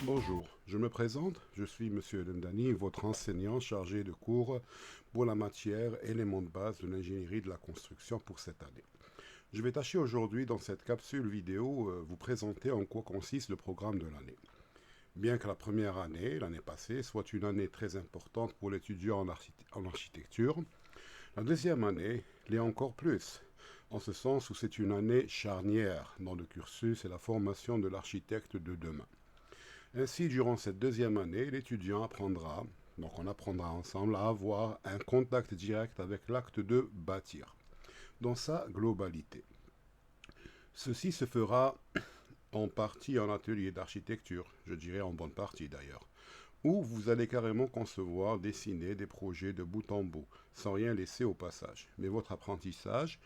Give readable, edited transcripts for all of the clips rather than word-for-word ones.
Bonjour, je me présente, je suis Monsieur Lendani, votre enseignant chargé de cours pour la matière éléments de base de l'ingénierie de la construction pour cette année. Je vais tâcher aujourd'hui dans cette capsule vidéo vous présenter en quoi consiste le programme de l'année. Bien que la première année, l'année passée, soit une année très importante pour l'étudiant en architecture, la deuxième année l'est encore plus, en ce sens où c'est une année charnière dans le cursus et la formation de l'architecte de demain. Ainsi, durant cette deuxième année, l'étudiant apprendra, donc on apprendra ensemble à avoir un contact direct avec l'acte de bâtir, dans sa globalité. Ceci se fera en partie en atelier d'architecture, je dirais en bonne partie d'ailleurs, où vous allez carrément concevoir, dessiner des projets de bout en bout, sans rien laisser au passage. Mais votre apprentissage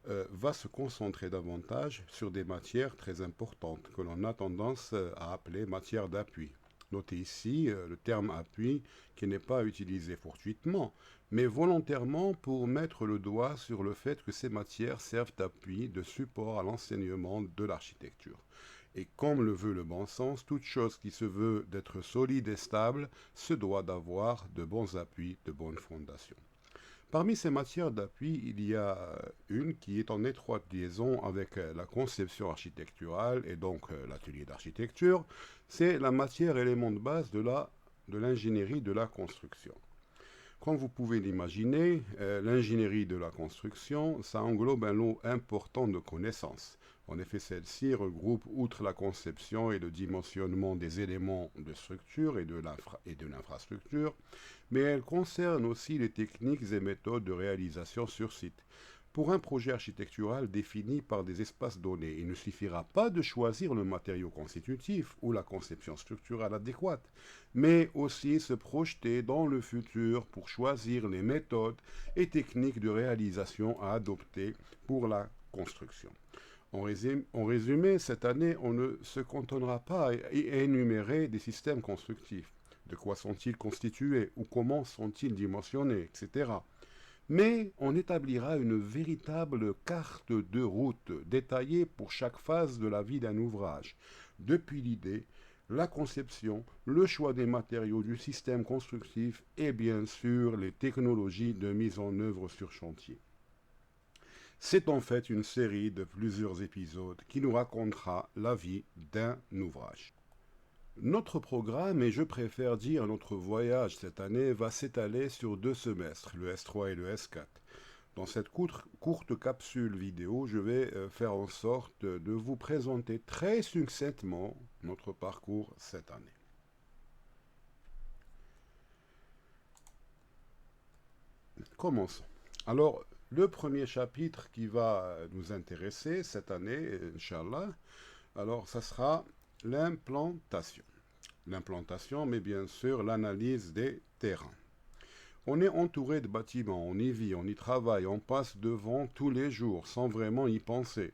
va se concentrer davantage sur des matières très importantes que l'on a tendance à appeler matières d'appui. Notez ici le terme appui qui n'est pas utilisé fortuitement, mais volontairement pour mettre le doigt sur le fait que ces matières servent d'appui, de support à l'enseignement de l'architecture. Et comme le veut le bon sens, toute chose qui se veut d'être solide et stable se doit d'avoir de bons appuis, de bonnes fondations. Parmi ces matières d'appui, il y a une qui est en étroite liaison avec la conception architecturale et donc l'atelier d'architecture, c'est la matière élément de base de l'ingénierie de la construction. Comme vous pouvez l'imaginer, l'ingénierie de la construction, ça englobe un lot important de connaissances. En effet, celle-ci regroupe, outre la conception et le dimensionnement des éléments de structure et de l'infrastructure, mais elle concerne aussi les techniques et méthodes de réalisation sur site. Pour un projet architectural défini par des espaces donnés, il ne suffira pas de choisir le matériau constitutif ou la conception structurale adéquate, mais aussi se projeter dans le futur pour choisir les méthodes et techniques de réalisation à adopter pour la construction. En résumé, cette année, on ne se cantonnera pas à énumérer des systèmes constructifs. De quoi sont-ils constitués ou comment sont-ils dimensionnés, etc. Mais on établira une véritable carte de route détaillée pour chaque phase de la vie d'un ouvrage, depuis l'idée, la conception, le choix des matériaux du système constructif et bien sûr les technologies de mise en œuvre sur chantier. C'est en fait une série de plusieurs épisodes qui nous racontera la vie d'un ouvrage. Notre programme, et je préfère dire notre voyage cette année, va s'étaler sur 2 semestres, le S3 et le S4. Dans cette courte capsule vidéo, je vais faire en sorte de vous présenter très succinctement notre parcours cette année. Commençons. Alors, le premier chapitre qui va nous intéresser cette année, Inch'Allah, alors ça sera l'implantation. L'implantation, mais bien sûr l'analyse des terrains. On est entouré de bâtiments, on y vit, on y travaille, on passe devant tous les jours sans vraiment y penser.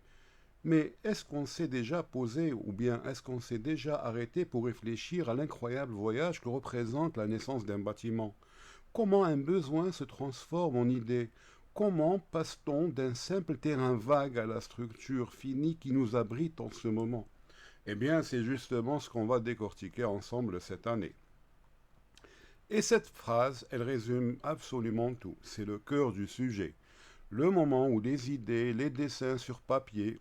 Mais est-ce qu'on s'est déjà posé ou bien est-ce qu'on s'est déjà arrêté pour réfléchir à l'incroyable voyage que représente la naissance d'un bâtiment? Comment un besoin se transforme en idée? Comment passe-t-on d'un simple terrain vague à la structure finie qui nous abrite en ce moment? Eh bien, c'est justement ce qu'on va décortiquer ensemble cette année. Et cette phrase, elle résume absolument tout. C'est le cœur du sujet. Le moment où les idées, les dessins sur papier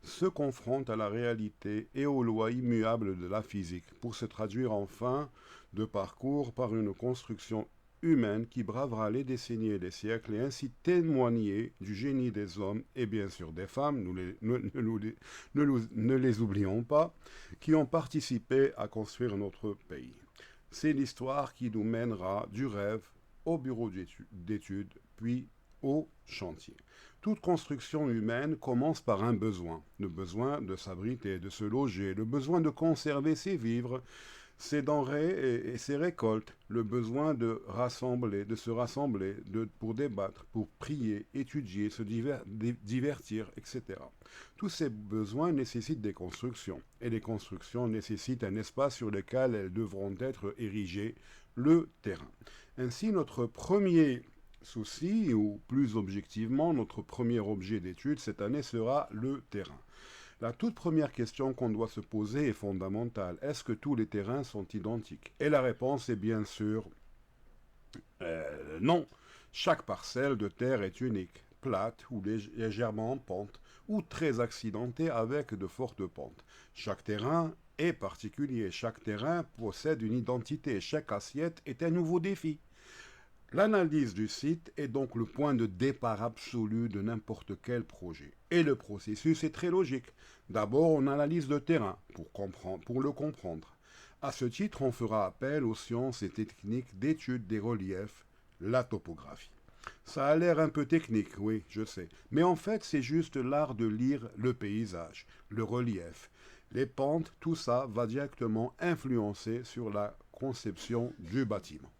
se confrontent à la réalité et aux lois immuables de la physique pour se traduire enfin de parcours par une construction humaine qui bravera les décennies et les siècles et ainsi témoigner du génie des hommes et bien sûr des femmes, ne les oublions pas, qui ont participé à construire notre pays. C'est l'histoire qui nous mènera du rêve au bureau d'études, puis au chantier. Toute construction humaine commence par un besoin. Le besoin de s'abriter, de se loger, le besoin de conserver ses vivres, ses denrées et ses récoltes, le besoin de rassembler, de se rassembler, pour débattre, pour prier, étudier, se divertir, etc. Tous ces besoins nécessitent des constructions, et les constructions nécessitent un espace sur lequel elles devront être érigées, le terrain. Ainsi, notre premier souci, ou plus objectivement, notre premier objet d'étude cette année sera le terrain. La toute première question qu'on doit se poser est fondamentale. Est-ce que tous les terrains sont identiques? Et la réponse est bien sûr non. Chaque parcelle de terre est unique, plate ou légèrement en pente, ou très accidentée avec de fortes pentes. Chaque terrain est particulier, chaque terrain possède une identité, chaque assiette est un nouveau défi. L'analyse du site est donc le point de départ absolu de n'importe quel projet. Et le processus est très logique. D'abord, on analyse le terrain pour le comprendre. À ce titre, on fera appel aux sciences et techniques d'étude des reliefs, la topographie. Ça a l'air un peu technique, oui, je sais. Mais en fait, c'est juste l'art de lire le paysage, le relief. Les pentes, tout ça va directement influencer sur la conception du bâtiment.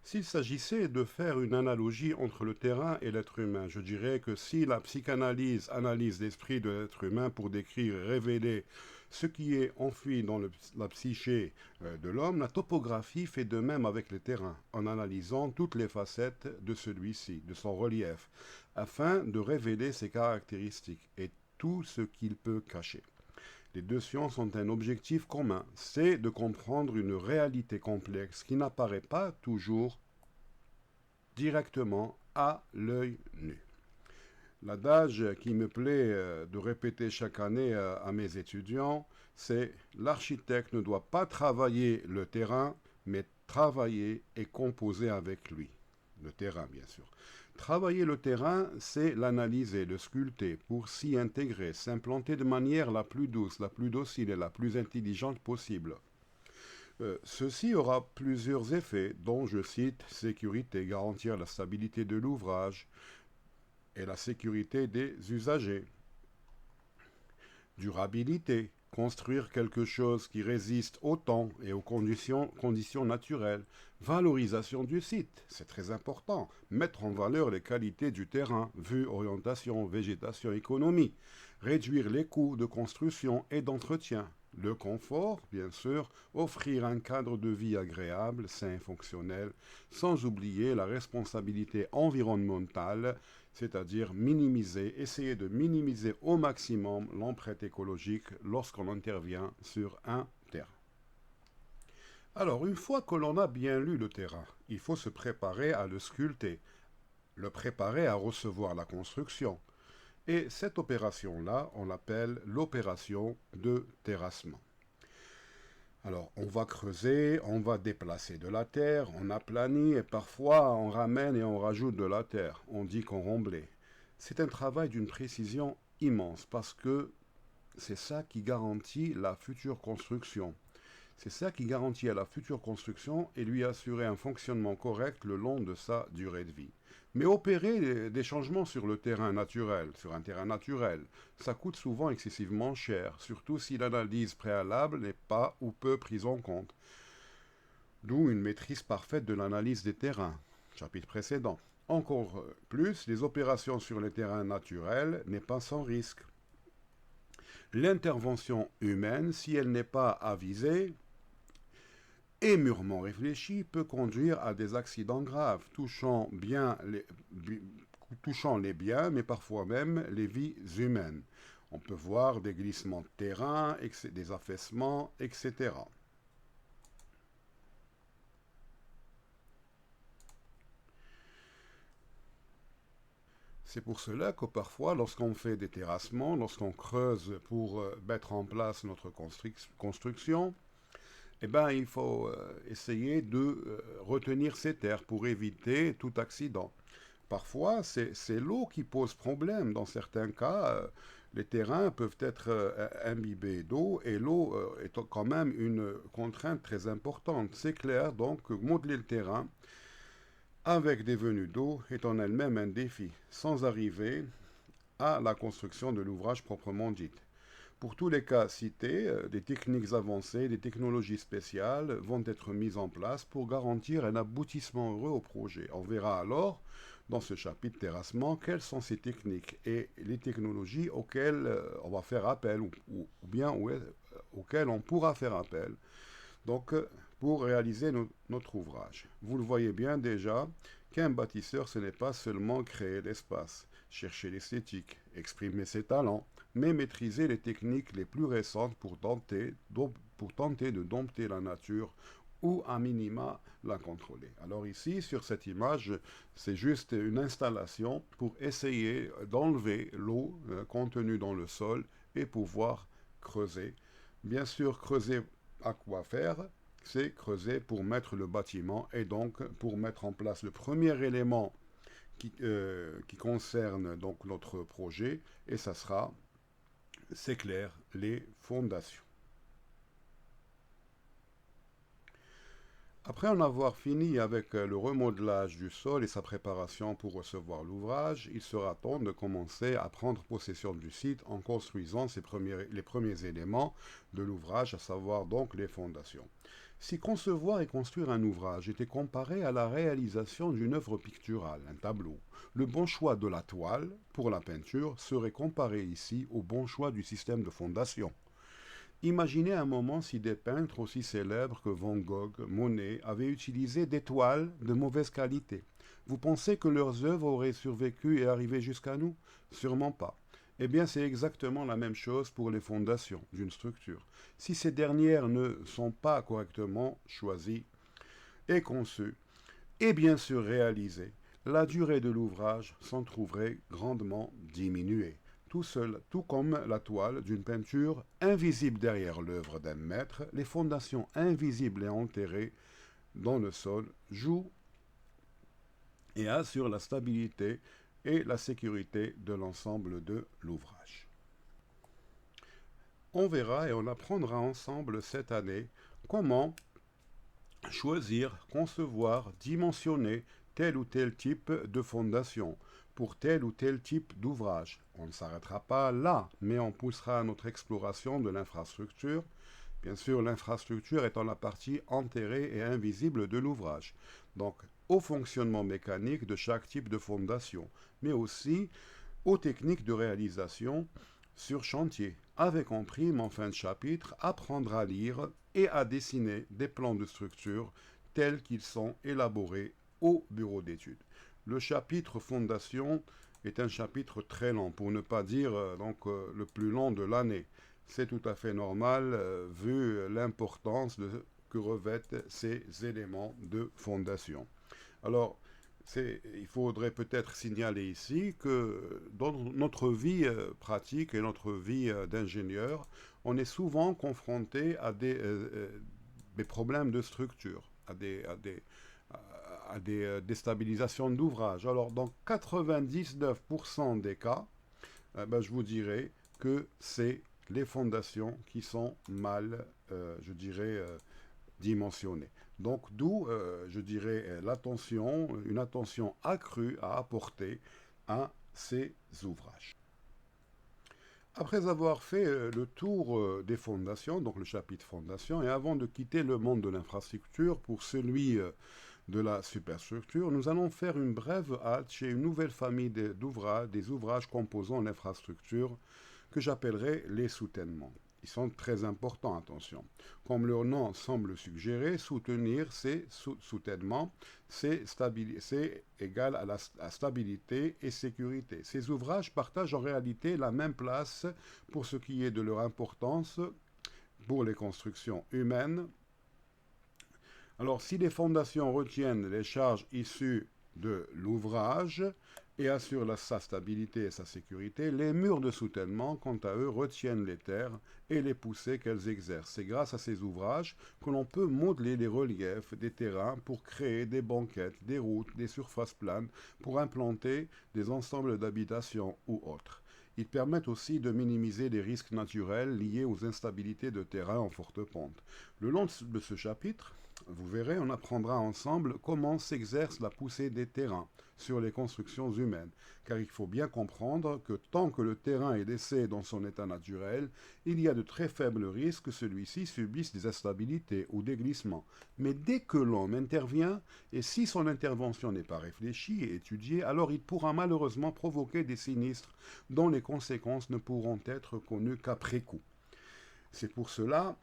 S'il s'agissait de faire une analogie entre le terrain et l'être humain, je dirais que si la psychanalyse analyse l'esprit de l'être humain pour décrire et révéler ce qui est enfoui dans la psyché de l'homme, la topographie fait de même avec le terrain, en analysant toutes les facettes de celui-ci, de son relief, afin de révéler ses caractéristiques et tout ce qu'il peut cacher. Les deux sciences ont un objectif commun, c'est de comprendre une réalité complexe qui n'apparaît pas toujours directement à l'œil nu. L'adage qui me plaît de répéter chaque année à mes étudiants, c'est l'architecte ne doit pas travailler le terrain, mais travailler et composer avec lui. Le terrain, bien sûr. Travailler le terrain, c'est l'analyser, le sculpter pour s'y intégrer, s'implanter de manière la plus douce, la plus docile et la plus intelligente possible. Ceci aura plusieurs effets, dont je cite sécurité, garantir la stabilité de l'ouvrage et la sécurité des usagers. Durabilité, construire quelque chose qui résiste au temps et aux conditions naturelles. Valorisation du site, c'est très important. Mettre en valeur les qualités du terrain, vue, orientation, végétation, économie. Réduire les coûts de construction et d'entretien. Le confort, bien sûr, offrir un cadre de vie agréable, sain et fonctionnel, sans oublier la responsabilité environnementale, c'est-à-dire essayer de minimiser au maximum l'empreinte écologique lorsqu'on intervient sur un terrain. Alors, une fois que l'on a bien lu le terrain, il faut se préparer à le sculpter, le préparer à recevoir la construction. Et cette opération-là, on l'appelle l'opération de terrassement. Alors, on va creuser, on va déplacer de la terre, on aplanit et parfois on ramène et on rajoute de la terre. On dit qu'on remblait. C'est un travail d'une précision immense parce que c'est ça qui garantit la future construction. C'est ça qui garantit à la future construction et lui assurer un fonctionnement correct le long de sa durée de vie. Mais opérer des changements sur le terrain naturel, sur un terrain naturel, ça coûte souvent excessivement cher, surtout si l'analyse préalable n'est pas ou peu prise en compte. D'où une maîtrise parfaite de l'analyse des terrains, chapitre précédent. Encore plus, les opérations sur les terrains naturels n'est pas sans risque. L'intervention humaine, si elle n'est pas avisée, et mûrement réfléchi peut conduire à des accidents graves, touchant les biens, mais parfois même les vies humaines. On peut voir des glissements de terrain, des affaissements, etc. C'est pour cela que parfois, lorsqu'on fait des terrassements, lorsqu'on creuse pour mettre en place notre construction, eh ben, il faut essayer de retenir ces terres pour éviter tout accident. Parfois, c'est l'eau qui pose problème. Dans certains cas, les terrains peuvent être imbibés d'eau et l'eau est quand même une contrainte très importante. C'est clair, donc, modeler le terrain avec des venues d'eau est en elle-même un défi, sans arriver à la construction de l'ouvrage proprement dite. Pour tous les cas cités, des techniques avancées, des technologies spéciales vont être mises en place pour garantir un aboutissement heureux au projet. On verra alors, dans ce chapitre terrassement, quelles sont ces techniques et les technologies auxquelles on va faire appel ou bien auxquelles on pourra faire appel. Donc, pour réaliser notre ouvrage. Vous le voyez bien déjà qu'un bâtisseur, ce n'est pas seulement créer l'espace, chercher l'esthétique, exprimer ses talents, mais maîtriser les techniques les plus récentes pour tenter de dompter la nature ou à minima la contrôler. Alors ici, sur cette image, c'est juste une installation pour essayer d'enlever l'eau contenue dans le sol et pouvoir creuser. Bien sûr, creuser à quoi faire? C'est creuser pour mettre le bâtiment et donc pour mettre en place le premier élément qui concerne donc notre projet, et ça sera, c'est clair, les fondations. Après en avoir fini avec le remodelage du sol et sa préparation pour recevoir l'ouvrage, il sera temps de commencer à prendre possession du site en construisant les premiers éléments de l'ouvrage, à savoir donc les fondations. Si concevoir et construire un ouvrage était comparé à la réalisation d'une œuvre picturale, un tableau, le bon choix de la toile pour la peinture serait comparé ici au bon choix du système de fondation. Imaginez un moment si des peintres aussi célèbres que Van Gogh, Monet avaient utilisé des toiles de mauvaise qualité. Vous pensez que leurs œuvres auraient survécu et arrivé jusqu'à nous? Sûrement pas. Eh bien, c'est exactement la même chose pour les fondations d'une structure. Si ces dernières ne sont pas correctement choisies et conçues, et bien sûr réalisées, la durée de l'ouvrage s'en trouverait grandement diminuée. Tout comme la toile d'une peinture invisible derrière l'œuvre d'un maître, les fondations invisibles et enterrées dans le sol jouent et assurent la stabilité et la sécurité de l'ensemble de l'ouvrage. On verra et on apprendra ensemble cette année comment choisir, concevoir, dimensionner tel ou tel type de fondation pour tel ou tel type d'ouvrage. On ne s'arrêtera pas là, mais on poussera notre exploration de l'infrastructure. Bien sûr, l'infrastructure étant la partie enterrée et invisible de l'ouvrage. Donc, au fonctionnement mécanique de chaque type de fondation, mais aussi aux techniques de réalisation sur chantier, avec en prime en fin de chapitre apprendre à lire et à dessiner des plans de structure tels qu'ils sont élaborés au bureau d'études. Le chapitre fondation est un chapitre très long, pour ne pas dire le plus long de l'année. C'est tout à fait normal vu l'importance que revêtent ces éléments de fondation. Alors, il faudrait peut-être signaler ici que dans notre vie pratique et notre vie d'ingénieur, on est souvent confronté à des problèmes de structure, à des déstabilisations d'ouvrage. Alors, dans 99% des cas, je vous dirais que c'est les fondations qui sont mal, dimensionnées. Donc, d'où, une attention accrue à apporter à ces ouvrages. Après avoir fait le tour des fondations, donc le chapitre fondation, et avant de quitter le monde de l'infrastructure pour celui de la superstructure, nous allons faire une brève halte chez une nouvelle famille des ouvrages composant l'infrastructure que j'appellerai les soutènements. Ils sont très importants, attention. Comme leur nom semble suggérer, soutenir, c'est soutènement, c'est égal à la stabilité et sécurité. Ces ouvrages partagent en réalité la même place pour ce qui est de leur importance pour les constructions humaines. Alors, si les fondations retiennent les charges issues de l'ouvrage et assurent sa stabilité et sa sécurité, les murs de soutènement, quant à eux, retiennent les terres et les poussées qu'elles exercent. C'est grâce à ces ouvrages que l'on peut modeler les reliefs des terrains pour créer des banquettes, des routes, des surfaces planes, pour implanter des ensembles d'habitations ou autres. Ils permettent aussi de minimiser les risques naturels liés aux instabilités de terrain en forte pente. Le long de ce chapitre, vous verrez, on apprendra ensemble comment s'exerce la poussée des terrains sur les constructions humaines, car il faut bien comprendre que tant que le terrain est laissé dans son état naturel, il y a de très faibles risques que celui-ci subisse des instabilités ou des glissements. Mais dès que l'homme intervient, et si son intervention n'est pas réfléchie et étudiée, alors il pourra malheureusement provoquer des sinistres dont les conséquences ne pourront être connues qu'après coup. C'est pour cela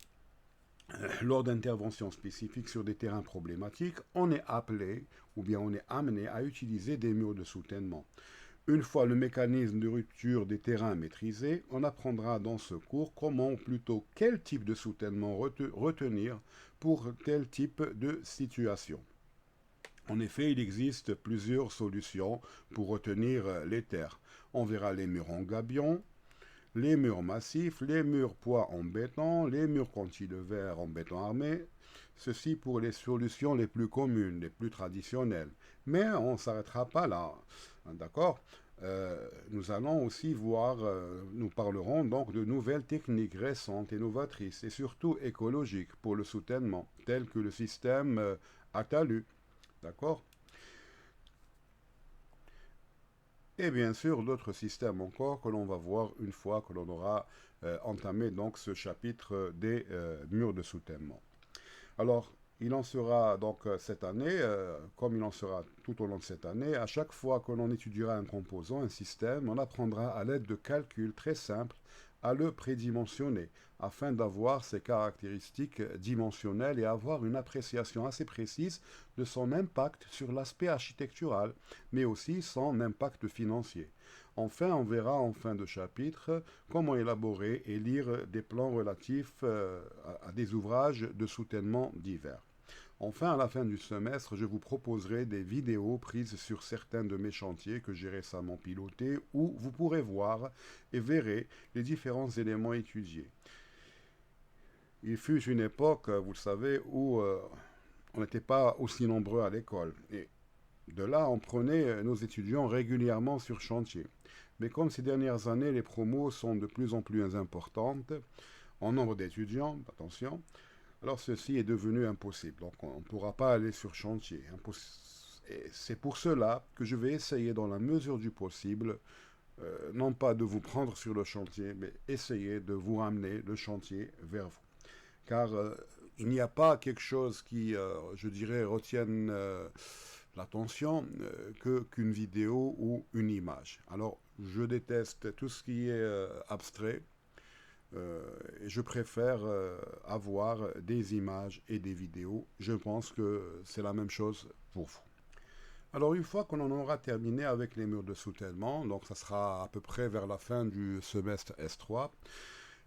lors d'interventions spécifiques sur des terrains problématiques, on est appelé ou bien on est amené à utiliser des murs de soutènement. Une fois le mécanisme de rupture des terrains maîtrisé, on apprendra dans ce cours comment, ou plutôt quel type de soutènement retenir pour tel type de situation. En effet, il existe plusieurs solutions pour retenir les terres. On verra les murs en gabion, les murs massifs, les murs poids en béton, les murs cantilevers en béton armé. Ceci pour les solutions les plus communes, les plus traditionnelles. Mais on ne s'arrêtera pas là. D'accord. Nous allons aussi voir, nous parlerons donc de nouvelles techniques récentes et novatrices et surtout écologiques pour le soutènement, telles que le système Atalu. D'accord. Et bien sûr, d'autres systèmes encore que l'on va voir une fois que l'on aura entamé donc ce chapitre des murs de soutènement. Alors, il en sera donc cette année, comme il en sera tout au long de cette année, à chaque fois que l'on étudiera un composant, un système, on apprendra à l'aide de calculs très simples à le prédimensionner, afin d'avoir ses caractéristiques dimensionnelles et avoir une appréciation assez précise de son impact sur l'aspect architectural, mais aussi son impact financier. Enfin, on verra en fin de chapitre comment élaborer et lire des plans relatifs à des ouvrages de soutènement divers. Enfin, à la fin du semestre, je vous proposerai des vidéos prises sur certains de mes chantiers que j'ai récemment pilotés où vous pourrez voir et verrez les différents éléments étudiés. Il fut une époque, vous le savez, où on n'était pas aussi nombreux à l'école. Et de là, on prenait nos étudiants régulièrement sur chantier. Mais comme ces dernières années, les promos sont de plus en plus importantes en nombre d'étudiants, attention, alors ceci est devenu impossible. Donc on ne pourra pas aller sur chantier. Et c'est pour cela que je vais essayer dans la mesure du possible, non pas de vous prendre sur le chantier, mais essayer de vous ramener le chantier vers vous. Car il n'y a pas quelque chose qui, je dirais, retienne l'attention qu'une vidéo ou une image. Alors je déteste tout ce qui est abstrait. Et je préfère avoir des images et des vidéos. Je pense que c'est la même chose pour vous. Alors une fois qu'on en aura terminé avec les murs de soutènement, donc ça sera à peu près vers la fin du semestre S3,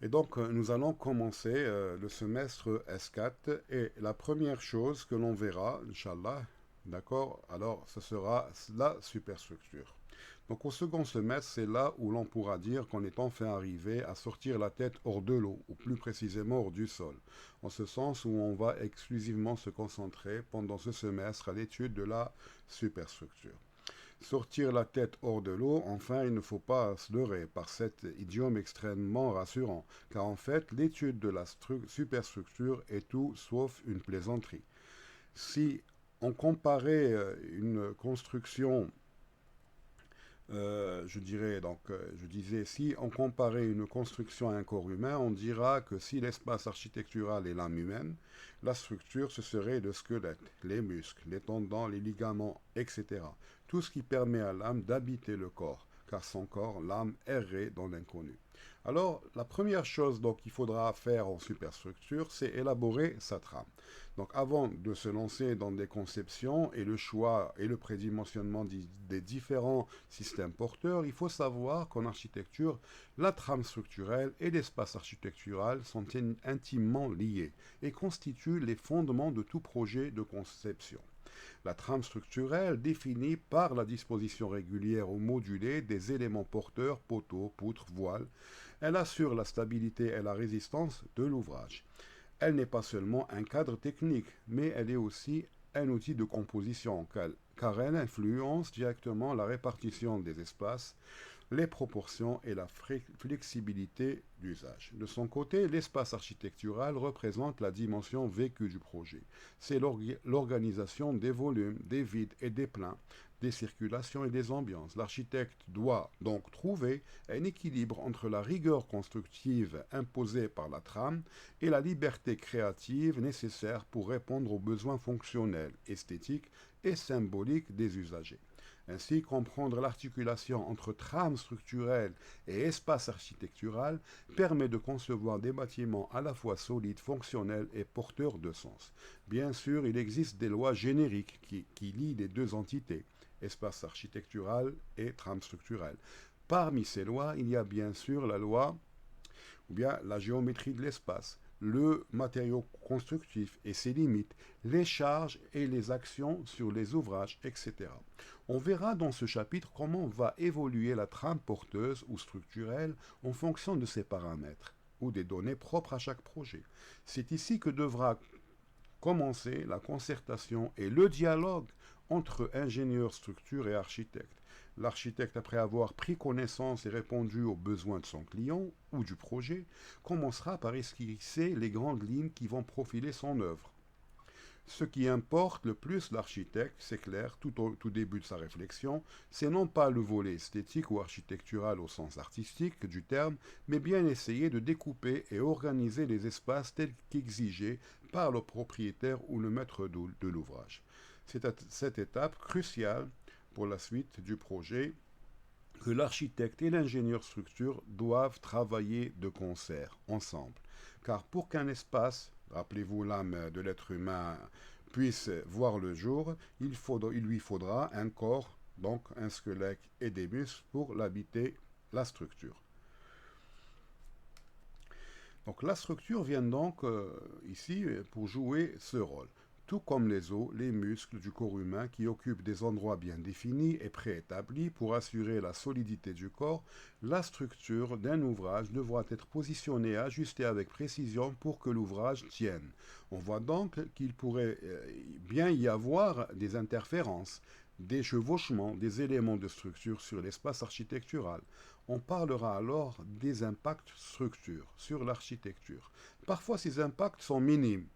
et donc nous allons commencer le semestre S4, et la première chose que l'on verra, Inch'Allah, d'accord, alors ce sera la superstructure. Donc au second semestre, c'est là où l'on pourra dire qu'on est enfin arrivé à sortir la tête hors de l'eau, ou plus précisément hors du sol, en ce sens où on va exclusivement se concentrer pendant ce semestre à l'étude de la superstructure. Sortir la tête hors de l'eau, enfin, il ne faut pas se leurrer par cet idiome extrêmement rassurant, car en fait, l'étude de la superstructure est tout sauf une plaisanterie. Si on comparait une construction je dirais donc, je disais, si on comparait une construction à un corps humain, on dira que si l'espace architectural est l'âme humaine, la structure ce serait le squelette, les muscles, les tendons, les ligaments, etc. Tout ce qui permet à l'âme d'habiter le corps, car sans corps, l'âme errait dans l'inconnu. Alors, la première chose donc qu'il faudra faire en superstructure, c'est élaborer sa trame. Donc avant de se lancer dans des conceptions et le choix et le prédimensionnement des différents systèmes porteurs, il faut savoir qu'en architecture, la trame structurelle et l'espace architectural sont intimement liés et constituent les fondements de tout projet de conception. La trame structurelle définit par la disposition régulière ou modulée des éléments porteurs, poteaux, poutres, voiles. Elle assure la stabilité et la résistance de l'ouvrage. Elle n'est pas seulement un cadre technique, mais elle est aussi un outil de composition, car elle influence directement la répartition des espaces, les proportions et la flexibilité d'usage. De son côté, l'espace architectural représente la dimension vécue du projet. C'est l'organisation des volumes, des vides et des pleins, des circulations et des ambiances. L'architecte doit donc trouver un équilibre entre la rigueur constructive imposée par la trame et la liberté créative nécessaire pour répondre aux besoins fonctionnels, esthétiques et symboliques des usagers. Ainsi, comprendre l'articulation entre trame structurelle et espace architectural permet de concevoir des bâtiments à la fois solides, fonctionnels et porteurs de sens. Bien sûr, il existe des lois génériques qui lient les deux entités, espace architectural et trame structurelle. Parmi ces lois, il y a bien sûr la loi ou bien la géométrie de l'espace, le matériau constructif et ses limites, les charges et les actions sur les ouvrages, etc. On verra dans ce chapitre comment va évoluer la trame porteuse ou structurelle en fonction de ces paramètres ou des données propres à chaque projet. C'est ici que devra commencer la concertation et le dialogue entre ingénieurs structure et architectes. L'architecte, après avoir pris connaissance et répondu aux besoins de son client ou du projet, commencera par esquisser les grandes lignes qui vont profiler son œuvre. Ce qui importe le plus l'architecte, c'est clair, tout au tout début de sa réflexion, c'est non pas le volet esthétique ou architectural au sens artistique du terme, mais bien essayer de découper et organiser les espaces tels qu'exigés par le propriétaire ou le maître de l'ouvrage. C'est à cette étape cruciale pour la suite du projet que l'architecte et l'ingénieur structure doivent travailler de concert, ensemble. Car pour qu'un espace, rappelez-vous l'âme de l'être humain, puisse voir le jour, il lui faudra un corps, donc un squelette et des muscles pour l'habiter, la structure. Donc la structure vient donc ici pour jouer ce rôle. Tout comme les os, les muscles du corps humain qui occupent des endroits bien définis et préétablis pour assurer la solidité du corps, la structure d'un ouvrage devra être positionnée et ajustée avec précision pour que l'ouvrage tienne. On voit donc qu'il pourrait bien y avoir des interférences, des chevauchements, des éléments de structure sur l'espace architectural. On parlera alors des impacts structure sur l'architecture. Parfois ces impacts sont minimes,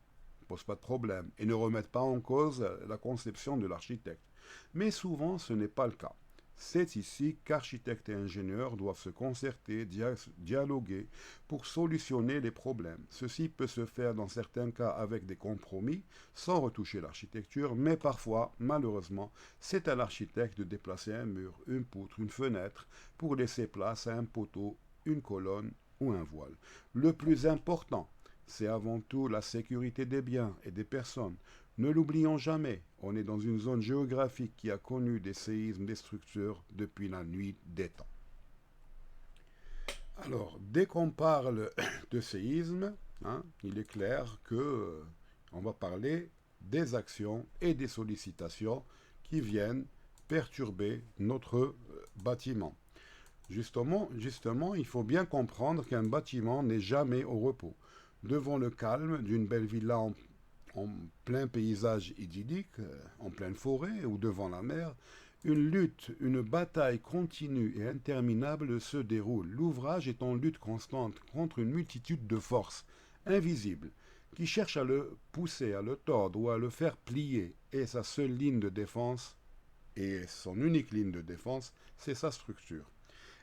posent pas de problème et ne remettent pas en cause la conception de l'architecte. Mais souvent, ce n'est pas le cas. C'est ici qu'architectes et ingénieurs doivent se concerter, dialoguer pour solutionner les problèmes. Ceci peut se faire dans certains cas avec des compromis, sans retoucher l'architecture, mais parfois, malheureusement, c'est à l'architecte de déplacer un mur, une poutre, une fenêtre, pour laisser place à un poteau, une colonne ou un voile. Le plus important, c'est avant tout la sécurité des biens et des personnes. Ne l'oublions jamais, on est dans une zone géographique qui a connu des séismes des structures depuis la nuit des temps. Alors, dès qu'on parle de séisme, il est clair que on va parler des actions et des sollicitations qui viennent perturber notre bâtiment. Justement, il faut bien comprendre qu'un bâtiment n'est jamais au repos. Devant le calme d'une belle villa en plein paysage idyllique, en pleine forêt ou devant la mer, une lutte, une bataille continue et interminable se déroule. L'ouvrage est en lutte constante contre une multitude de forces invisibles qui cherchent à le pousser, à le tordre ou à le faire plier. Et sa seule ligne de défense, et son unique ligne de défense, c'est sa structure.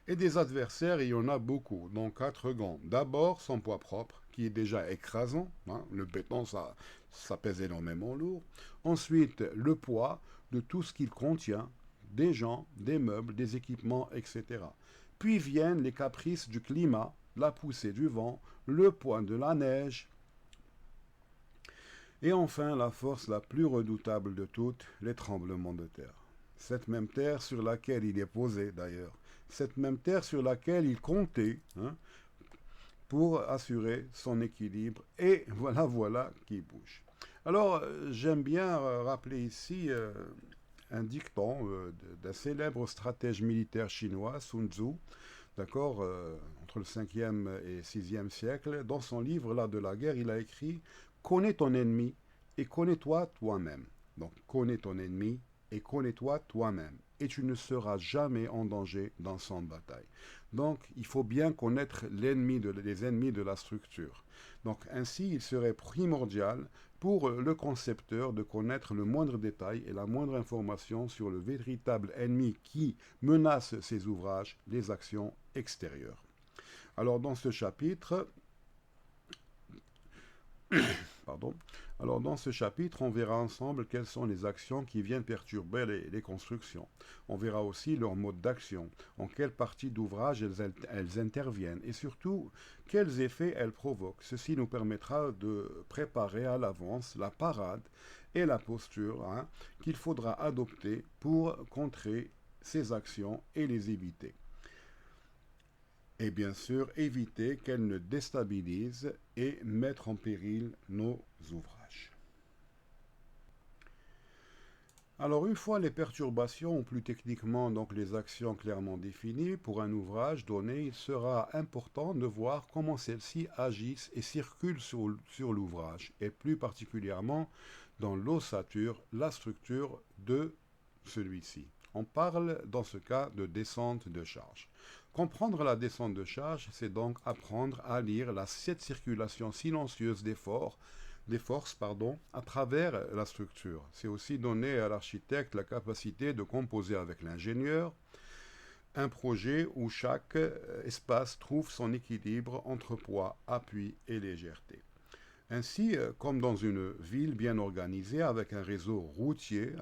Et des adversaires, il y en a beaucoup, dont 4 grands. D'abord, son poids propre, qui est déjà écrasant. Le béton, ça pèse énormément lourd. Ensuite, le poids de tout ce qu'il contient, des gens, des meubles, des équipements, etc. Puis viennent les caprices du climat, la poussée du vent, le poids de la neige. Et enfin, la force la plus redoutable de toutes, les tremblements de terre. Cette même terre sur laquelle il est posé, d'ailleurs. Cette même terre sur laquelle il comptait pour assurer son équilibre. Et voilà qui bouge. Alors, j'aime bien rappeler ici un dicton d'un célèbre stratège militaire chinois, Sun Tzu, d'accord, entre le 5e et 6e siècle. Dans son livre, L'art de la guerre, il a écrit « Connais ton ennemi et connais-toi toi-même ». Donc, connais ton ennemi et connais-toi toi-même. Et tu ne seras jamais en danger dans son bataille. Donc, il faut bien connaître les ennemis de la structure. Donc, ainsi, il serait primordial pour le concepteur de connaître le moindre détail et la moindre information sur le véritable ennemi qui menace ses ouvrages, les actions extérieures. Alors, dans ce chapitre, Pardon. Alors dans ce chapitre, on verra ensemble quelles sont les actions qui viennent perturber les constructions. On verra aussi leur mode d'action, en quelle partie d'ouvrage elles interviennent et surtout quels effets elles provoquent. Ceci nous permettra de préparer à l'avance la parade et la posture qu'il faudra adopter pour contrer ces actions et les éviter. Et bien sûr, éviter qu'elles ne déstabilisent et mettre en péril nos ouvrages. Alors, une fois les perturbations, ou plus techniquement donc les actions clairement définies pour un ouvrage donné, il sera important de voir comment celles-ci agissent et circulent sur l'ouvrage, et plus particulièrement dans l'ossature, la structure de celui-ci. On parle dans ce cas de descente de charge. Comprendre la descente de charge, c'est donc apprendre à lire cette circulation silencieuse des forces à travers la structure. C'est aussi donner à l'architecte la capacité de composer avec l'ingénieur un projet où chaque espace trouve son équilibre entre poids, appui et légèreté. Ainsi, comme dans une ville bien organisée avec un réseau routier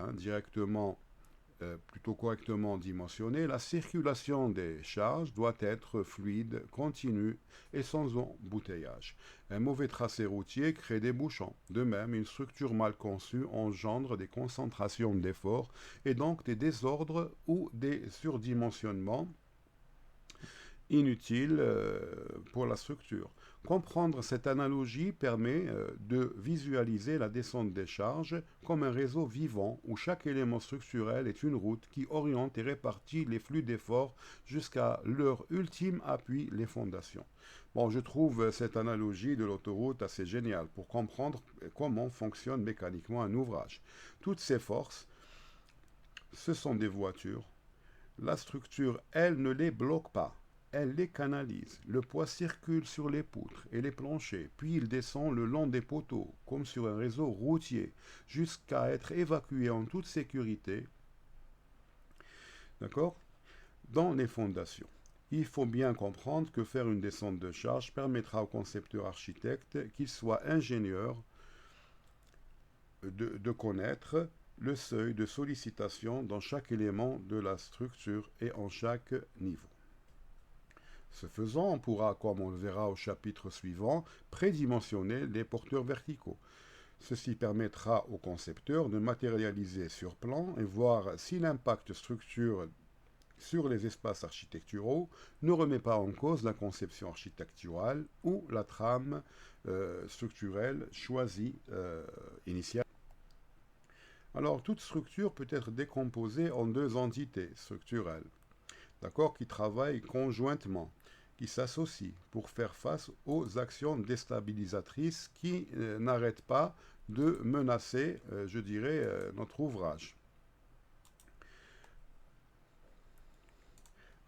plutôt correctement dimensionné, la circulation des charges doit être fluide, continue et sans embouteillage. Un mauvais tracé routier crée des bouchons. De même, une structure mal conçue engendre des concentrations d'efforts et donc des désordres ou des surdimensionnements inutiles pour la structure. Comprendre cette analogie permet de visualiser la descente des charges comme un réseau vivant où chaque élément structurel est une route qui oriente et répartit les flux d'efforts jusqu'à leur ultime appui, les fondations. Bon, je trouve cette analogie de l'autoroute assez géniale pour comprendre comment fonctionne mécaniquement un ouvrage. Toutes ces forces, ce sont des voitures. La structure, elle, ne les bloque pas. Elle les canalise. Le poids circule sur les poutres et les planchers, puis il descend le long des poteaux, comme sur un réseau routier, jusqu'à être évacué en toute sécurité, d'accord, dans les fondations. Il faut bien comprendre que faire une descente de charge permettra au concepteur architecte, qu'il soit ingénieur, de connaître le seuil de sollicitation dans chaque élément de la structure et en chaque niveau. Ce faisant, on pourra, comme on le verra au chapitre suivant, prédimensionner les porteurs verticaux. Ceci permettra au concepteur de matérialiser sur plan et voir si l'impact structure sur les espaces architecturaux ne remet pas en cause la conception architecturale ou la trame structurelle choisie initialement. Alors, toute structure peut être décomposée en deux entités structurelles, d'accord, qui travaillent conjointement, qui s'associent pour faire face aux actions déstabilisatrices qui n'arrêtent pas de menacer, notre ouvrage.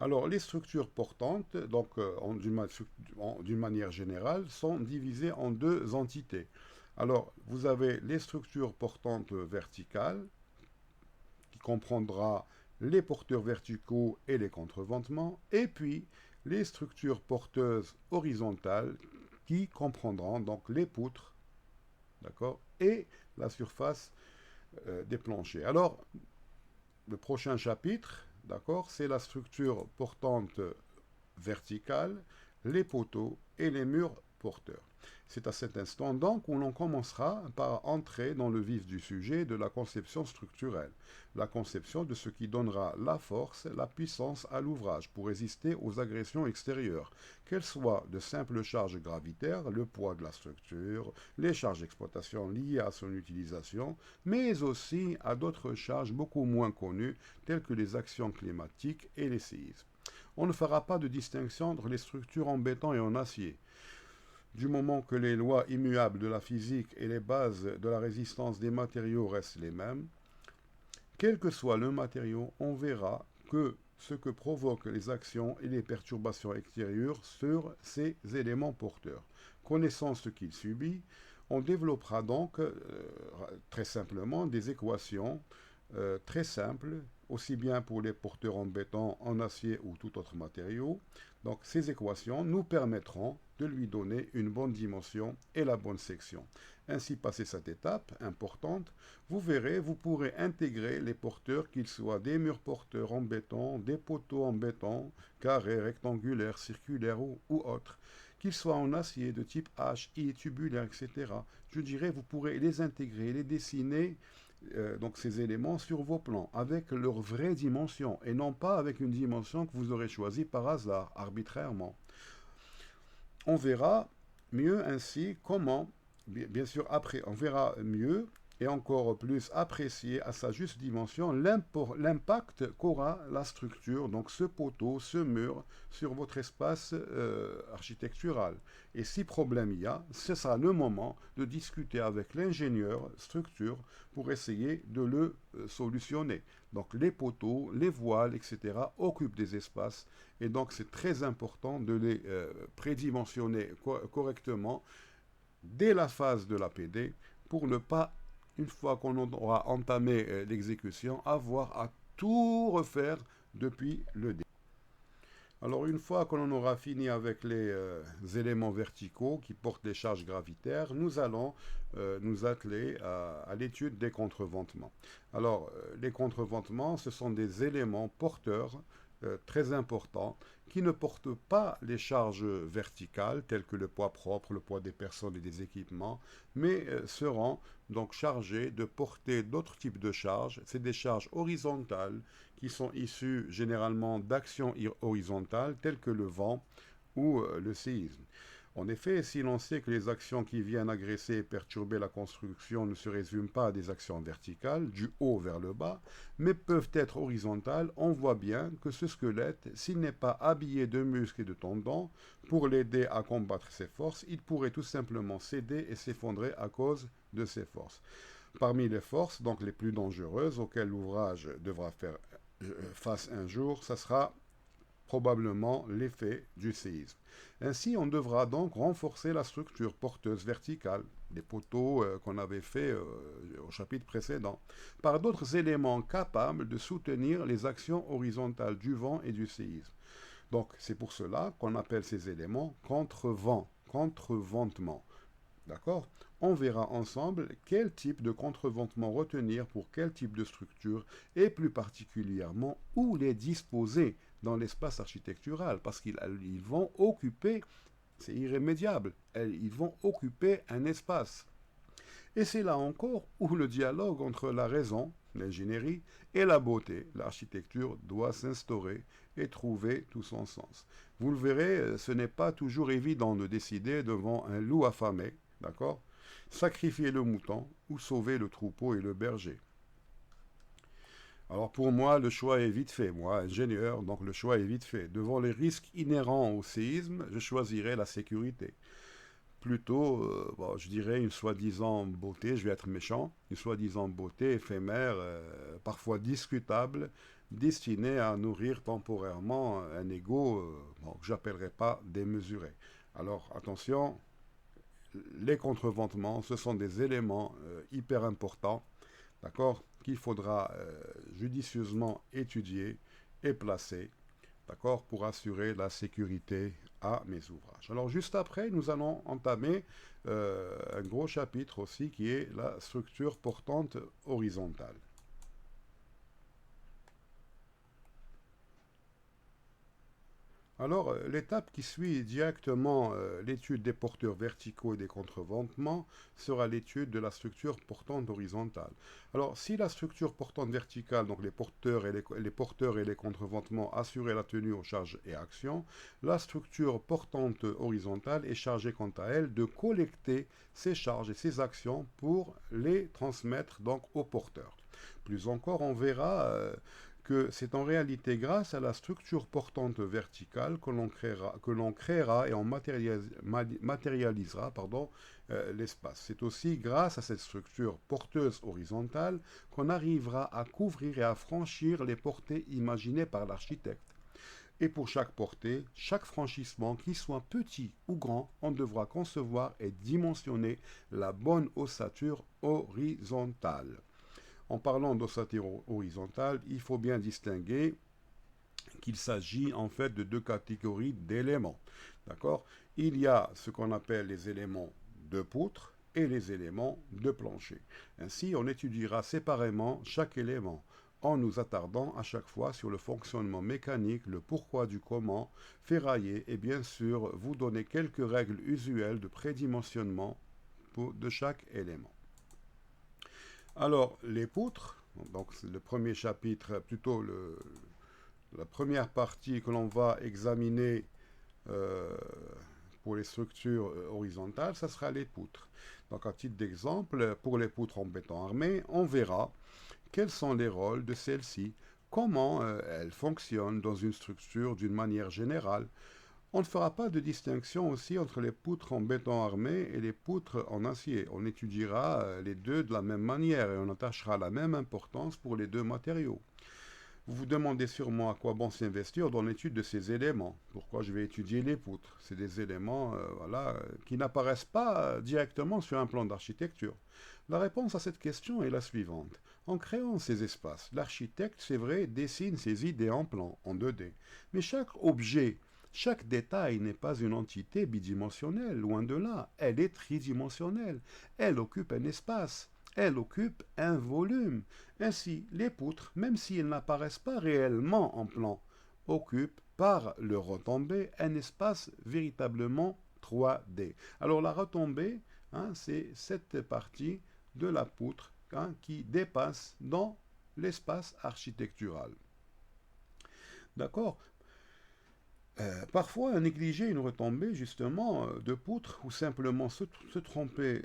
Alors, les structures portantes, donc d'une manière générale, sont divisées en deux entités. Alors, vous avez les structures portantes verticales, qui comprendra les porteurs verticaux et les contreventements, et puis les structures porteuses horizontales qui comprendront donc les poutres, d'accord, et la surface des planchers. Alors, le prochain chapitre, d'accord, c'est la structure portante verticale, les poteaux et les murs porteurs. C'est à cet instant donc où l'on commencera par entrer dans le vif du sujet de la conception structurelle, la conception de ce qui donnera la force, la puissance à l'ouvrage pour résister aux agressions extérieures, qu'elles soient de simples charges gravitaires, le poids de la structure, les charges d'exploitation liées à son utilisation, mais aussi à d'autres charges beaucoup moins connues telles que les actions climatiques et les séismes. On ne fera pas de distinction entre les structures en béton et en acier. Du moment que les lois immuables de la physique et les bases de la résistance des matériaux restent les mêmes, quel que soit le matériau, on verra que ce que provoquent les actions et les perturbations extérieures sur ces éléments porteurs. Connaissant ce qu'il subit, on développera donc très simplement des équations très simples aussi bien pour les porteurs en béton, en acier ou tout autre matériau. Donc ces équations nous permettront de lui donner une bonne dimension et la bonne section. Ainsi, passé cette étape importante, vous verrez, vous pourrez intégrer les porteurs, qu'ils soient des murs porteurs en béton, des poteaux en béton, carrés, rectangulaires, circulaires ou autres, qu'ils soient en acier de type H, I, tubulaire, etc. Je dirais, vous pourrez les intégrer, les dessiner, donc ces éléments sur vos plans, avec leur vraie dimension, et non pas avec une dimension que vous aurez choisie par hasard, arbitrairement. On verra mieux ainsi comment, bien sûr après, on verra mieux et encore plus apprécier à sa juste dimension l'impact qu'aura la structure, donc ce poteau, ce mur, sur votre espace architectural. Et si problème il y a, ce sera le moment de discuter avec l'ingénieur structure pour essayer de le solutionner. Donc les poteaux, les voiles, etc. occupent des espaces et donc c'est très important de les prédimensionner correctement dès la phase de l'APD pour ne pas, une fois qu'on aura entamé l'exécution, avoir à tout refaire depuis le début. Alors une fois que l'on aura fini avec les éléments verticaux qui portent des charges gravitaires, nous allons nous atteler à l'étude des contreventements. Alors les contreventements, ce sont des éléments porteurs très importants qui ne portent pas les charges verticales telles que le poids propre, le poids des personnes et des équipements, mais seront donc chargés de porter d'autres types de charges. C'est des charges horizontales qui sont issues généralement d'actions horizontales telles que le vent ou le séisme. En effet, si l'on sait que les actions qui viennent agresser et perturber la construction ne se résument pas à des actions verticales, du haut vers le bas, mais peuvent être horizontales, on voit bien que ce squelette, s'il n'est pas habillé de muscles et de tendons pour l'aider à combattre ses forces, il pourrait tout simplement céder et s'effondrer à cause de ses forces. Parmi les forces, donc les plus dangereuses auxquelles l'ouvrage devra faire face un jour, ça sera probablement l'effet du séisme. Ainsi, on devra donc renforcer la structure porteuse verticale, des poteaux qu'on avait fait au chapitre précédent, par d'autres éléments capables de soutenir les actions horizontales du vent et du séisme. Donc, c'est pour cela qu'on appelle ces éléments contre-vent, contre-ventement. D'accord? On verra ensemble quel type de contreventement retenir pour quel type de structure et plus particulièrement où les disposer dans l'espace architectural parce qu'ils vont occuper, c'est irrémédiable, ils vont occuper un espace. Et c'est là encore où le dialogue entre la raison, l'ingénierie, et la beauté, l'architecture, doit s'instaurer et trouver tout son sens. Vous le verrez, ce n'est pas toujours évident de décider devant un loup affamé, d'accord? Sacrifier le mouton ou sauver le troupeau et le berger. Alors pour moi, le choix est vite fait. Moi, ingénieur, donc le choix est vite fait. Devant les risques inhérents au séisme, je choisirais la sécurité. Plutôt, bon, je dirais une soi-disant beauté, je vais être méchant, une soi-disant beauté éphémère, parfois discutable, destinée à nourrir temporairement un ego bon, que j'appellerais pas démesuré. Alors attention, les contreventements, ce sont des éléments hyper importants, d'accord, qu'il faudra judicieusement étudier et placer, d'accord, pour assurer la sécurité à mes ouvrages. Alors juste après, nous allons entamer un gros chapitre aussi qui est la structure portante horizontale. Alors, l'étape qui suit directement l'étude des porteurs verticaux et des contreventements sera l'étude de la structure portante horizontale. Alors, si la structure portante verticale, donc les porteurs et les contreventements, assuraient la tenue aux charges et actions, la structure portante horizontale est chargée quant à elle de collecter ces charges et ces actions pour les transmettre donc aux porteurs. Plus encore, on verra que c'est en réalité grâce à la structure portante verticale que l'on créera et on matérialisera l'espace. C'est aussi grâce à cette structure porteuse horizontale qu'on arrivera à couvrir et à franchir les portées imaginées par l'architecte. Et pour chaque portée, chaque franchissement, qu'il soit petit ou grand, on devra concevoir et dimensionner la bonne ossature horizontale. En parlant d'ossature horizontale, il faut bien distinguer qu'il s'agit en fait de deux catégories d'éléments. D'accord? Il y a ce qu'on appelle les éléments de poutre et les éléments de plancher. Ainsi, on étudiera séparément chaque élément en nous attardant à chaque fois sur le fonctionnement mécanique, le pourquoi du comment, ferrailler et bien sûr vous donner quelques règles usuelles de prédimensionnement de chaque élément. Alors, les poutres, donc c'est le premier chapitre, plutôt la première partie que l'on va examiner euh, pour les structures horizontales, ça sera les poutres. Donc, à titre d'exemple, pour les poutres en béton armé, on verra quels sont les rôles de celles-ci, comment elles fonctionnent dans une structure d'une manière générale. On ne fera pas de distinction aussi entre les poutres en béton armé et les poutres en acier. On étudiera les deux de la même manière et on attachera la même importance pour les deux matériaux. Vous vous demandez sûrement à quoi bon s'investir dans l'étude de ces éléments. Pourquoi je vais étudier les poutres? C'est des éléments qui n'apparaissent pas directement sur un plan d'architecture. La réponse à cette question est la suivante. En créant ces espaces, l'architecte, c'est vrai, dessine ses idées en plan, en 2D. Mais chaque objet, chaque détail n'est pas une entité bidimensionnelle, loin de là. Elle est tridimensionnelle. Elle occupe un espace. Elle occupe un volume. Ainsi, les poutres, même si elles n'apparaissent pas réellement en plan, occupent par leur retombée un espace véritablement 3D. Alors la retombée, c'est cette partie de la poutre qui dépasse dans l'espace architectural. D'accord? Parfois, négliger une retombée, justement, de poutre ou simplement se tromper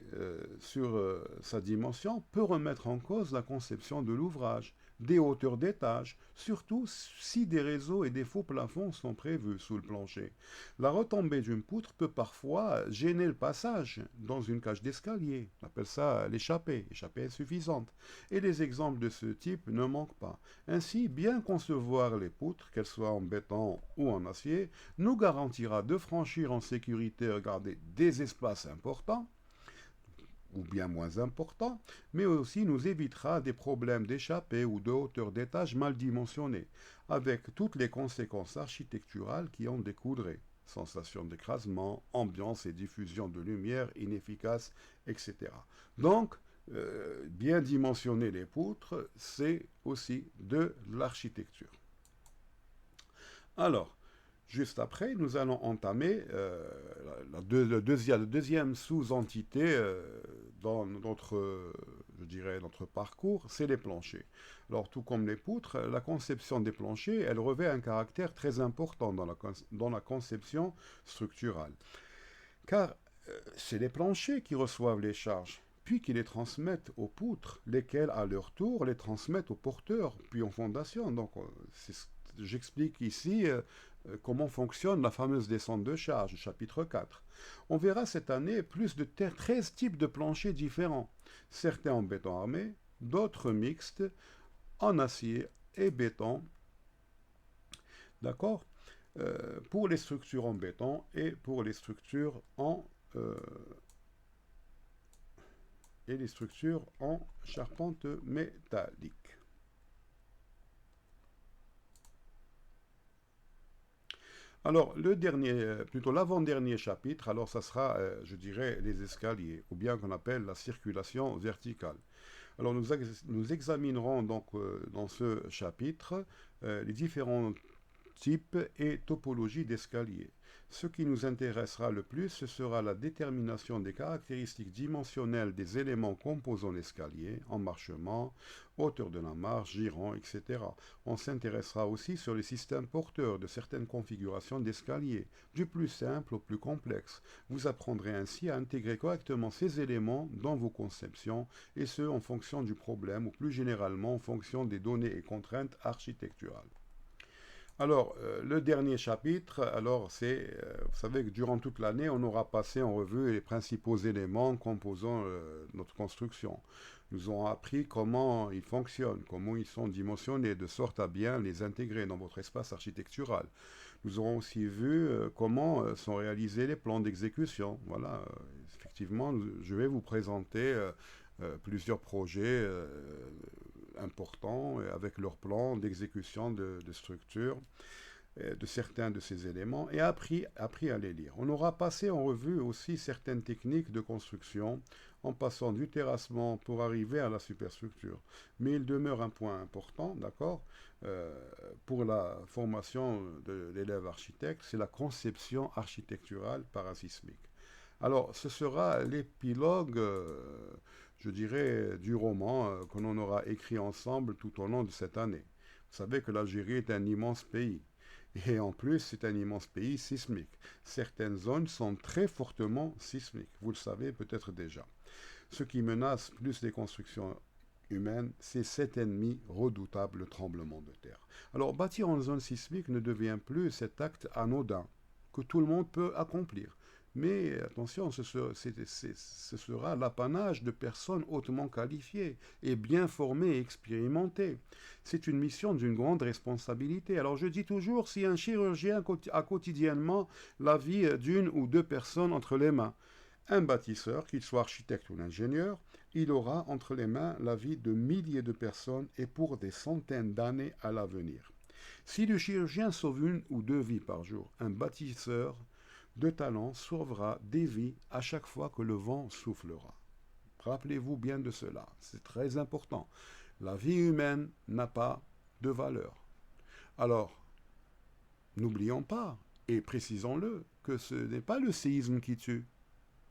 sur sa dimension peut remettre en cause la conception de l'ouvrage, des hauteurs d'étage, surtout si des réseaux et des faux plafonds sont prévus sous le plancher. La retombée d'une poutre peut parfois gêner le passage dans une cage d'escalier. On appelle ça l'échappée, échappée insuffisante. Et les exemples de ce type ne manquent pas. Ainsi, bien concevoir les poutres, qu'elles soient en béton ou en acier, nous garantira de franchir en sécurité, regardez, des espaces importants, ou bien moins importants, mais aussi nous évitera des problèmes d'échappée ou de hauteur d'étage mal dimensionnés, avec toutes les conséquences architecturales qui en découdraient. Sensation d'écrasement, ambiance et diffusion de lumière inefficace, etc. Donc, bien dimensionner les poutres, c'est aussi de l'architecture. Alors, juste après, nous allons entamer la deuxième sous-entité dans je dirais, notre parcours, c'est les planchers. Alors, tout comme les poutres, la conception des planchers, elle revêt un caractère très important dans la conception structurale. Car c'est les planchers qui reçoivent les charges, puis qui les transmettent aux poutres, lesquelles, à leur tour, les transmettent aux porteurs, puis aux fondations. Donc, j'explique ici comment fonctionne la fameuse descente de charge, chapitre 4. On verra cette année plus de 13 types de planchers différents, certains en béton armé, d'autres mixtes, en acier et béton, d'accord, pour les structures en béton et pour les structures en charpente métallique. Alors, plutôt l'avant-dernier chapitre, alors ça sera, je dirais, les escaliers, ou bien qu'on appelle la circulation verticale. Alors, nous examinerons donc dans ce chapitre les différents types et topologies d'escaliers. Ce qui nous intéressera le plus, ce sera la détermination des caractéristiques dimensionnelles des éléments composant l'escalier, emmarchement, hauteur de la marche, giron, etc. On s'intéressera aussi sur les systèmes porteurs de certaines configurations d'escalier, du plus simple au plus complexe. Vous apprendrez ainsi à intégrer correctement ces éléments dans vos conceptions, et ce en fonction du problème ou plus généralement en fonction des données et contraintes architecturales. Alors, le dernier chapitre, alors c'est, vous savez que durant toute l'année, on aura passé en revue les principaux éléments composant notre construction. Nous avons appris comment ils fonctionnent, comment ils sont dimensionnés, de sorte à bien les intégrer dans votre espace architectural. Nous aurons aussi vu comment sont réalisés les plans d'exécution. Voilà, effectivement, je vais vous présenter plusieurs projets importants avec leur plan d'exécution de structure de certains de ces éléments et appris à les lire. On aura passé en revue aussi certaines techniques de construction en passant du terrassement pour arriver à la superstructure. Mais il demeure un point important, d'accord, pour la formation de l'élève architecte, c'est la conception architecturale parasismique. Alors, ce sera l'épilogue, je dirais, du roman que l'on aura écrit ensemble tout au long de cette année. Vous savez que l'Algérie est un immense pays. Et en plus, c'est un immense pays sismique. Certaines zones sont très fortement sismiques. Vous le savez peut-être déjà. Ce qui menace plus les constructions humaines, c'est cet ennemi redoutable, le tremblement de terre. Alors, bâtir en zone sismique ne devient plus cet acte anodin que tout le monde peut accomplir. Mais attention, ce sera l'apanage de personnes hautement qualifiées et bien formées et expérimentées. C'est une mission d'une grande responsabilité. Alors je dis toujours, si un chirurgien a quotidiennement la vie d'une ou deux personnes entre les mains, un bâtisseur, qu'il soit architecte ou ingénieur, il aura entre les mains la vie de milliers de personnes et pour des centaines d'années à l'avenir. Si le chirurgien sauve une ou deux vies par jour, un bâtisseur de talent sauvera des vies à chaque fois que le vent soufflera. Rappelez-vous bien de cela, c'est très important. La vie humaine n'a pas de valeur. Alors, n'oublions pas, et précisons-le, que ce n'est pas le séisme qui tue,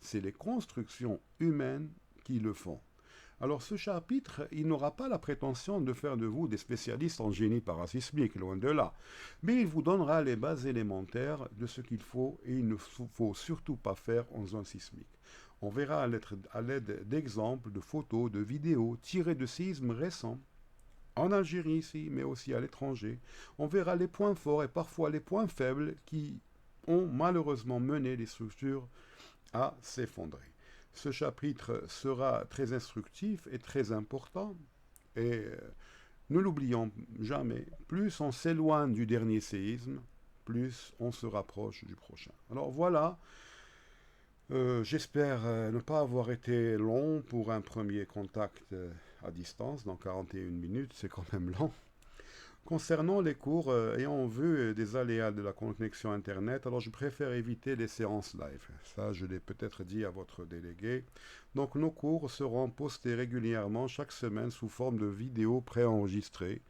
c'est les constructions humaines qui le font. Alors ce chapitre, il n'aura pas la prétention de faire de vous des spécialistes en génie parasismique, loin de là. Mais il vous donnera les bases élémentaires de ce qu'il faut et il ne faut surtout pas faire en zone sismique. On verra à l'aide d'exemples, de photos, de vidéos tirées de séismes récents, en Algérie ici, mais aussi à l'étranger. On verra les points forts et parfois les points faibles qui ont malheureusement mené les structures à s'effondrer. Ce chapitre sera très instructif et très important. Et ne l'oublions jamais, plus on s'éloigne du dernier séisme, plus on se rapproche du prochain. Alors voilà, j'espère ne pas avoir été long pour un premier contact à distance, dans 41 minutes, c'est quand même long. Concernant les cours ayant vu des aléas de la connexion Internet, alors je préfère éviter les séances live. Ça, je l'ai peut-être dit à votre délégué. Donc nos cours seront postés régulièrement chaque semaine sous forme de vidéos préenregistrées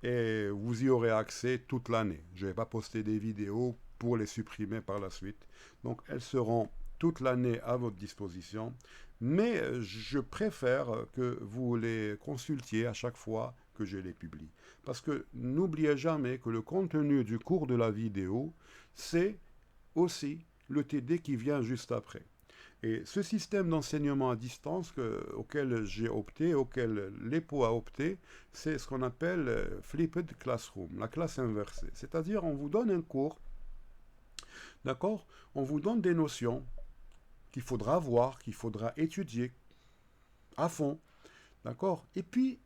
et vous y aurez accès toute l'année. Je ne vais pas poster des vidéos pour les supprimer par la suite. Donc elles seront toute l'année à votre disposition, mais je préfère que vous les consultiez à chaque fois que je les publie. Parce que n'oubliez jamais que le contenu du cours de la vidéo, c'est aussi le TD qui vient juste après. Et ce système d'enseignement à distance auquel j'ai opté, auquel l'EPO a opté, c'est ce qu'on appelle Flipped Classroom, la classe inversée. C'est-à-dire, on vous donne un cours, d'accord? On vous donne des notions qu'il faudra voir, qu'il faudra étudier à fond, d'accord? Et puis,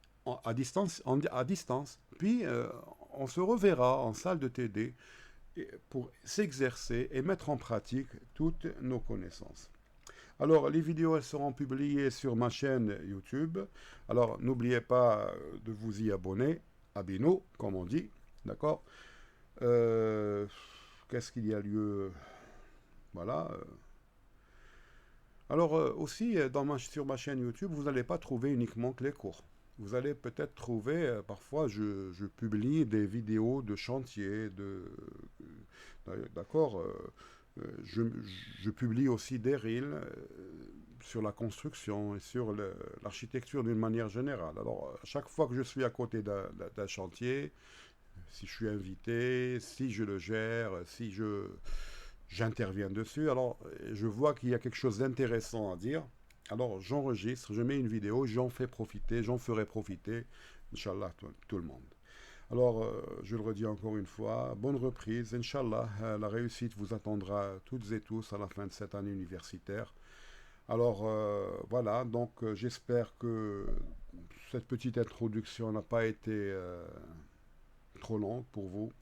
à distance. Puis, on se reverra en salle de TD pour s'exercer et mettre en pratique toutes nos connaissances. Alors, les vidéos, elles seront publiées sur ma chaîne YouTube. Alors, n'oubliez pas de vous y abonner. Abino, comme on dit. D'accord. Qu'est-ce qu'il y a lieu? Voilà. Alors, aussi, sur ma chaîne YouTube, vous n'allez pas trouver uniquement que les cours. Vous allez peut-être trouver, parfois, je publie des vidéos de chantier, d'accord, je publie aussi des reels sur la construction et sur l'architecture d'une manière générale. Alors, à chaque fois que je suis à côté d'un chantier, si je suis invité, si je le gère, si j'interviens dessus, alors je vois qu'il y a quelque chose d'intéressant à dire. Alors j'enregistre, je mets une vidéo, j'en ferai profiter, Inch'Allah, tout le monde. Alors, je le redis encore une fois, bonne reprise, Inch'Allah, la réussite vous attendra toutes et tous à la fin de cette année universitaire. Alors, voilà, donc j'espère que cette petite introduction n'a pas été trop longue pour vous.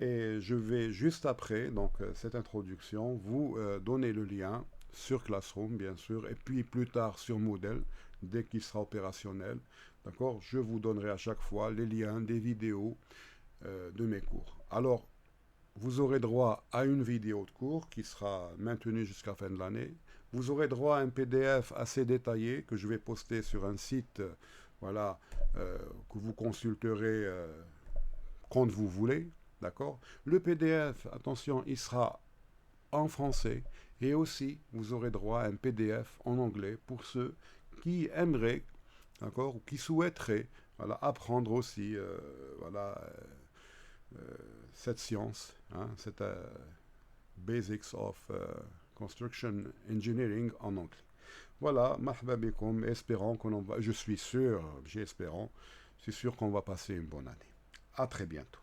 Et je vais juste après, donc cette introduction, vous donner le lien sur Classroom, bien sûr, et puis plus tard sur Moodle, dès qu'il sera opérationnel. d'accord, je vous donnerai à chaque fois les liens des vidéos de mes cours. Alors, vous aurez droit à une vidéo de cours qui sera maintenue jusqu'à la fin de l'année. Vous aurez droit à un PDF assez détaillé que je vais poster sur un site, voilà, que vous consulterez quand vous voulez, d'accord. Le PDF, attention, il sera en français et aussi vous aurez droit à un PDF en anglais pour ceux qui aimeraient, d'accord, ou qui souhaiteraient, voilà, apprendre aussi, voilà, cette science, hein, cette Basics of Construction Engineering en anglais. Voilà, marhaba bikoum, espérant qu'on va, je suis sûr qu'on va passer une bonne année. À très bientôt.